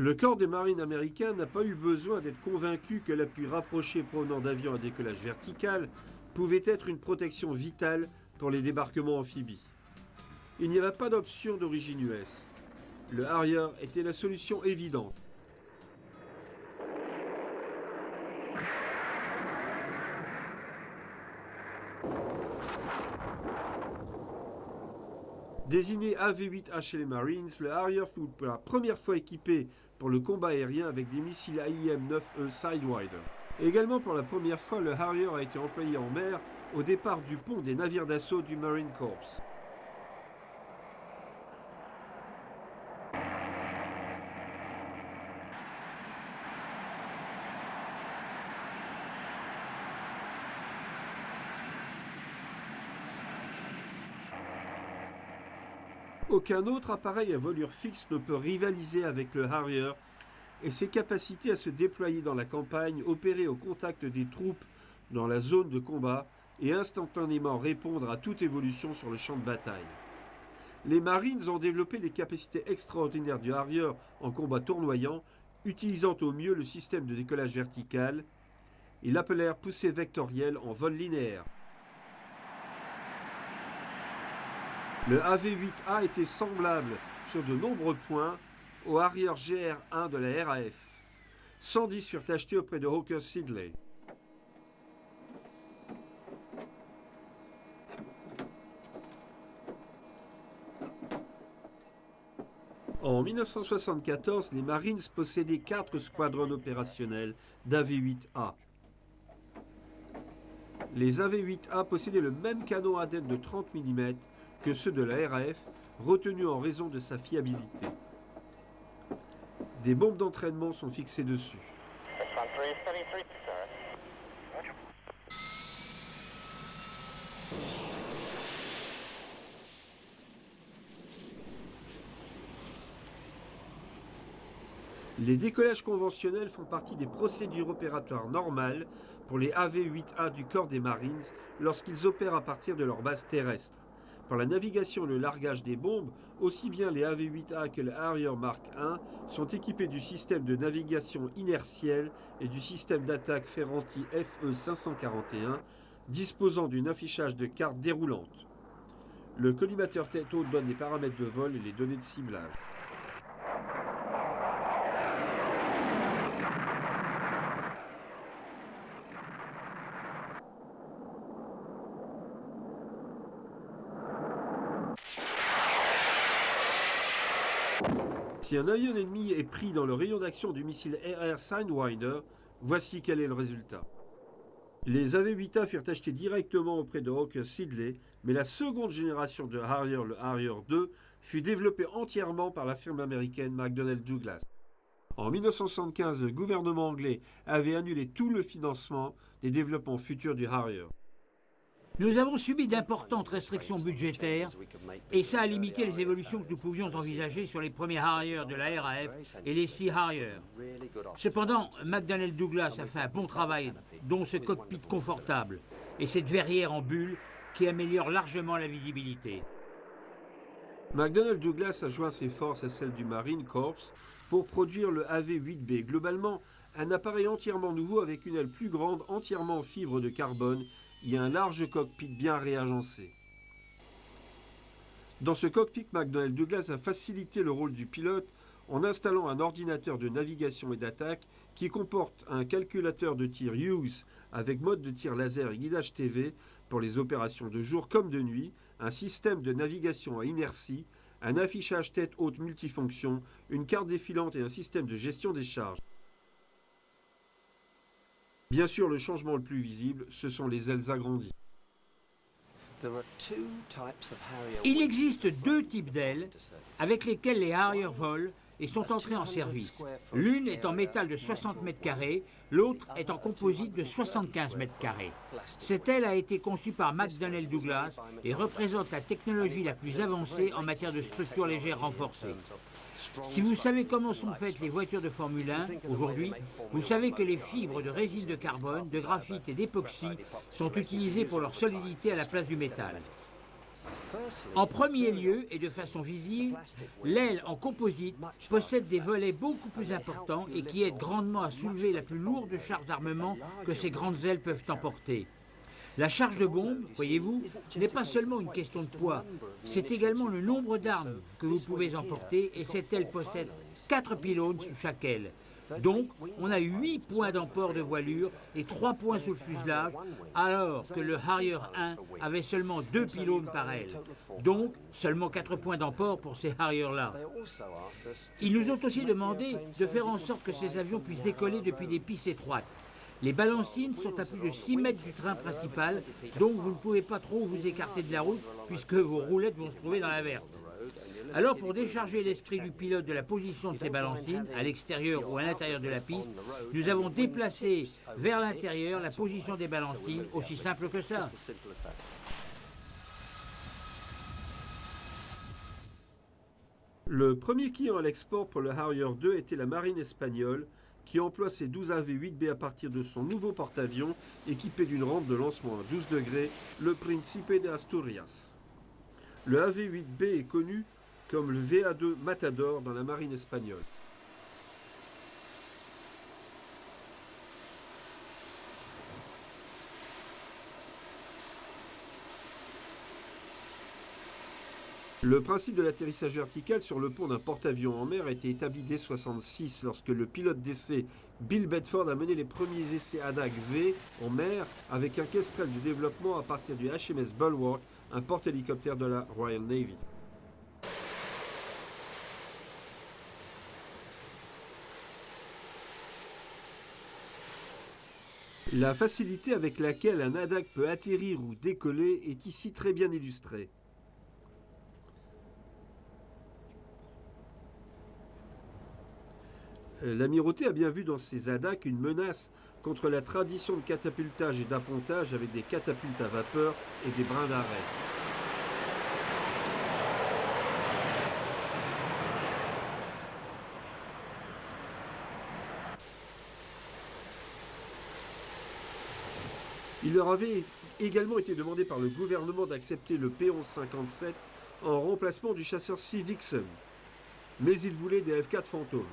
Le corps des marines américains n'a pas eu besoin d'être convaincu que l'appui rapproché provenant d'avions à décollage vertical pouvait être une protection vitale pour les débarquements amphibies. Il n'y avait pas d'option d'origine US. Le Harrier était la solution évidente. Désigné AV-8A chez les Marines, le Harrier fut pour la première fois équipé pour le combat aérien avec des missiles AIM-9E Sidewinder. Également pour la première fois, le Harrier a été employé en mer au départ du pont des navires d'assaut du Marine Corps. Aucun autre appareil à voilure fixe ne peut rivaliser avec le Harrier et ses capacités à se déployer dans la campagne, opérer au contact des troupes dans la zone de combat et instantanément répondre à toute évolution sur le champ de bataille. Les Marines ont développé les capacités extraordinaires du Harrier en combat tournoyant, utilisant au mieux le système de décollage vertical. Ils l'appelèrent poussée vectorielle en vol linéaire. Le AV-8A était semblable sur de nombreux points au Harrier GR1 de la RAF. 110 furent achetés auprès de Hawker Siddeley. En 1974, les Marines possédaient 4 squadrons opérationnels d'AV-8A. Les AV-8A possédaient le même canon ADEM de 30 mm que ceux de la RAF, retenus en raison de sa fiabilité. Des bombes d'entraînement sont fixées dessus. Les décollages conventionnels font partie des procédures opératoires normales pour les AV-8A du corps des Marines lorsqu'ils opèrent à partir de leur base terrestre. Pour la navigation et le largage des bombes, aussi bien les AV-8A que le Harrier Mark I sont équipés du système de navigation inertielle et du système d'attaque Ferranti FE 541, disposant d'un affichage de carte déroulante. Le collimateur tête haute donne les paramètres de vol et les données de ciblage. Si un avion ennemi est pris dans le rayon d'action du missile RR Sidewinder, voici quel est le résultat. Les AV-8A furent achetés directement auprès de Hawker Siddeley, mais la seconde génération de Harrier, le Harrier II, fut développée entièrement par la firme américaine McDonnell Douglas. En 1975, le gouvernement anglais avait annulé tout le financement des développements futurs du Harrier. Nous avons subi d'importantes restrictions budgétaires et ça a limité les évolutions que nous pouvions envisager sur les premiers Harrier de la RAF et les Sea Harrier. Cependant, McDonnell Douglas a fait un bon travail, dont ce cockpit confortable et cette verrière en bulle qui améliore largement la visibilité. McDonnell Douglas a joint ses forces à celles du Marine Corps pour produire le AV-8B. Globalement, un appareil entièrement nouveau avec une aile plus grande, entièrement en fibre de carbone, et un large cockpit bien réagencé. Dans ce cockpit, McDonnell Douglas a facilité le rôle du pilote en installant un ordinateur de navigation et d'attaque qui comporte un calculateur de tir Hughes avec mode de tir laser et guidage TV pour les opérations de jour comme de nuit, un système de navigation à inertie, un affichage tête haute multifonction, une carte défilante et un système de gestion des charges. Bien sûr, le changement le plus visible, ce sont les ailes agrandies. Il existe 2 types d'ailes avec lesquelles les Harrier volent et sont entrés en service. L'une est en métal de 60 mètres carrés, l'autre est en composite de 75 mètres carrés. Cette aile a été conçue par McDonnell Douglas et représente la technologie la plus avancée en matière de structure légère renforcée. Si vous savez comment sont faites les voitures de Formule 1 aujourd'hui, vous savez que les fibres de résine de carbone, de graphite et d'époxy sont utilisées pour leur solidité à la place du métal. En premier lieu, et de façon visible, l'aile en composite possède des volets beaucoup plus importants et qui aident grandement à soulever la plus lourde charge d'armement que ces grandes ailes peuvent emporter. La charge de bombe, voyez-vous, n'est pas seulement une question de poids, c'est également le nombre d'armes que vous pouvez emporter et cette aile possède 4 pylônes sous chaque aile. Donc, on a 8 points d'emport de voilure et 3 points sous le fuselage, alors que le Harrier 1 avait seulement 2 pylônes par aile. Donc, seulement 4 points d'emport pour ces Harriers-là. Ils nous ont aussi demandé de faire en sorte que ces avions puissent décoller depuis des pistes étroites. Les balancines sont à plus de 6 mètres du train principal, donc vous ne pouvez pas trop vous écarter de la route puisque vos roulettes vont se trouver dans la verte. Alors pour décharger l'esprit du pilote de la position de ces balancines, à l'extérieur ou à l'intérieur de la piste, nous avons déplacé vers l'intérieur la position des balancines, aussi simple que ça. Le premier client à l'export pour le Harrier 2 était la marine espagnole, qui emploie ses 12 AV-8B à partir de son nouveau porte-avions équipé d'une rampe de lancement à 12 degrés, le Príncipe de Asturias. Le AV-8B est connu comme le VA2 Matador dans la marine espagnole. Le principe de l'atterrissage vertical sur le pont d'un porte-avions en mer a été établi dès 1966 lorsque le pilote d'essai Bill Bedford a mené les premiers essais ADAC V en mer avec un Kestrel de développement à partir du HMS Bulwark, un porte-hélicoptère de la Royal Navy. La facilité avec laquelle un ADAC peut atterrir ou décoller est ici très bien illustrée. L'Amirauté a bien vu dans ces ADAC une menace contre la tradition de catapultage et d'appontage avec des catapultes à vapeur et des brins d'arrêt. Il leur avait également été demandé par le gouvernement d'accepter le P-1157 en remplacement du chasseur Sea Vixen, mais ils voulaient des F-4 fantômes.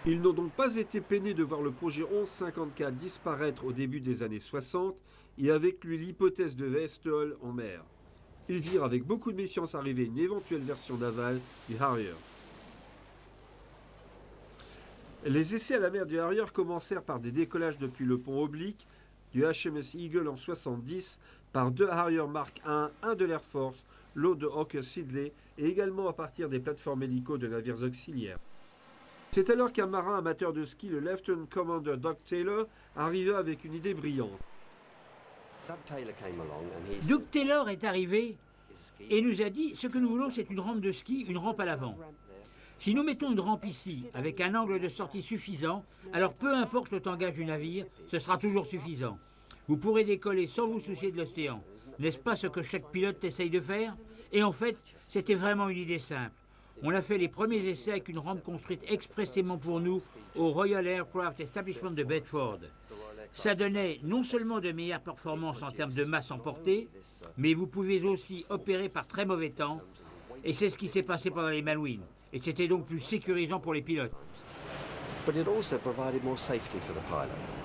Ils n'ont donc pas été peinés de voir le projet 1154 disparaître au début des années 60 et avec lui l'hypothèse de VSTOL en mer. Ils virent avec beaucoup de méfiance arriver une éventuelle version navale du Harrier. Les essais à la mer du Harrier commencèrent par des décollages depuis le pont oblique du HMS Eagle en 70 par 2 Harrier Mark I, un de l'Air Force, l'autre de Hawker Siddeley et également à partir des plateformes hélico de navires auxiliaires. C'est alors qu'un marin amateur de ski, le Lieutenant Commander Doug Taylor, arriva avec une idée brillante. Doug Taylor est arrivé et nous a dit « Ce que nous voulons, c'est une rampe de ski, une rampe à l'avant. Si nous mettons une rampe ici, avec un angle de sortie suffisant, alors peu importe le tangage du navire, ce sera toujours suffisant. Vous pourrez décoller sans vous soucier de l'océan. N'est-ce pas ce que chaque pilote essaye de faire ? Et en fait, c'était vraiment une idée simple. On a fait les premiers essais avec une rampe construite expressément pour nous au Royal Aircraft Establishment de Bedford. Ça donnait non seulement de meilleures performances en termes de masse emportée, mais vous pouvez aussi opérer par très mauvais temps. Et c'est ce qui s'est passé pendant les Malouines. Et c'était donc plus sécurisant pour les pilotes. But it also provided more safety for the pilot.